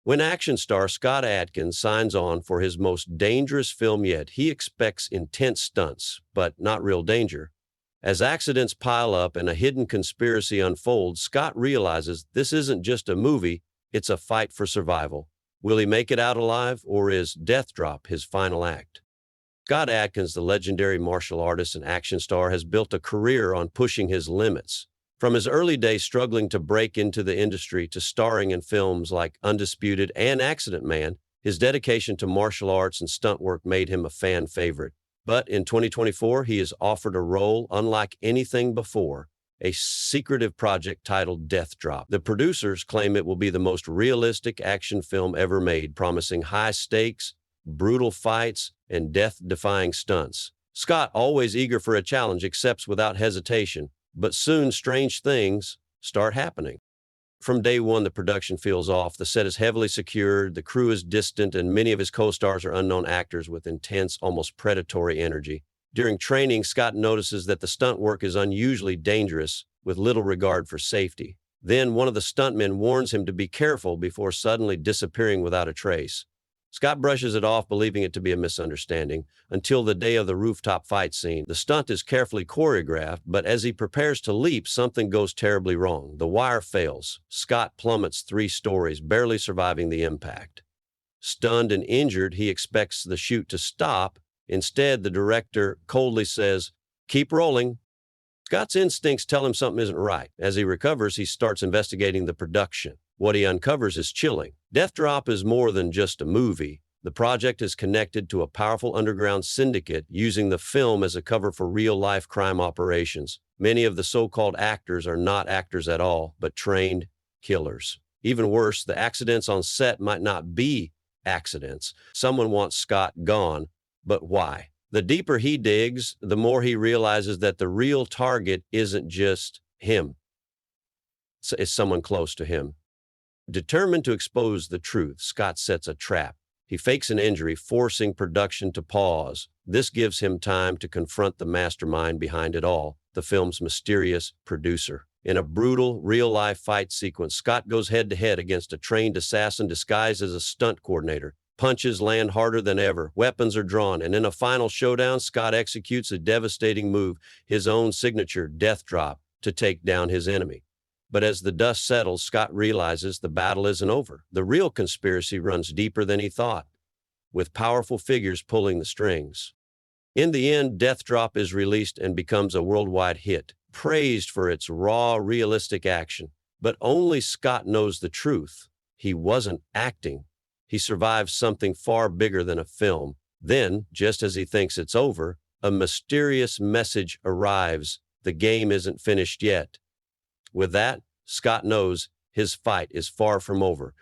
When action star Scott Adkins signs on for his most dangerous film yet, he expects intense stunts, but not real danger. As accidents pile up and a hidden conspiracy unfolds, Scott realizes this isn't just a movie, it's a fight for survival. Will he make it out alive, or is death drop his final act? Scott Adkins, the legendary martial artist and action star, has built a career on pushing his limits. From his early days struggling to break into the industry to starring in films like Undisputed and Accident Man, his dedication to martial arts and stunt work made him a fan favorite. But in 2024, he is offered a role unlike anything before, a secretive project titled Death Drop. The producers claim it will be the most realistic action film ever made, promising high stakes, brutal fights, and death-defying stunts. Scott, always eager for a challenge, accepts without hesitation, but soon strange things start happening. From day one, the production feels off. The set is heavily secured, the crew is distant, and many of his co-stars are unknown actors with intense, almost predatory energy. During training, Scott notices that the stunt work is unusually dangerous, with little regard for safety. Then one of the stuntmen warns him to be careful before suddenly disappearing without a trace. Scott brushes it off, believing it to be a misunderstanding, until the day of the rooftop fight scene. The stunt is carefully choreographed, but as he prepares to leap, something goes terribly wrong. The wire fails. Scott plummets 3 stories, barely surviving the impact. Stunned and injured, he expects the shoot to stop. Instead, the director coldly says, "Keep rolling." Scott's instincts tell him something isn't right. As he recovers, he starts investigating the production. What he uncovers is chilling. Death Drop is more than just a movie. The project is connected to a powerful underground syndicate using the film as a cover for real-life crime operations. Many of the so-called actors are not actors at all, but trained killers. Even worse, the accidents on set might not be accidents. Someone wants Scott gone, but why? The deeper he digs, the more he realizes that the real target isn't just him. It's someone close to him. Determined to expose the truth, Scott sets a trap. He fakes an injury, forcing production to pause. This gives him time to confront the mastermind behind it all, the film's mysterious producer. In a brutal, real-life fight sequence, Scott goes head-to-head against a trained assassin disguised as a stunt coordinator. Punches land harder than ever, weapons are drawn, and in a final showdown, Scott executes a devastating move, his own signature death drop, to take down his enemy. But as the dust settles, Scott realizes the battle isn't over. The real conspiracy runs deeper than he thought, with powerful figures pulling the strings. In the end, Death Drop is released and becomes a worldwide hit, praised for its raw, realistic action. But only Scott knows the truth. He wasn't acting. He survives something far bigger than a film. Then, just as he thinks it's over, a mysterious message arrives. The game isn't finished yet. With that, Scott knows his fight is far from over.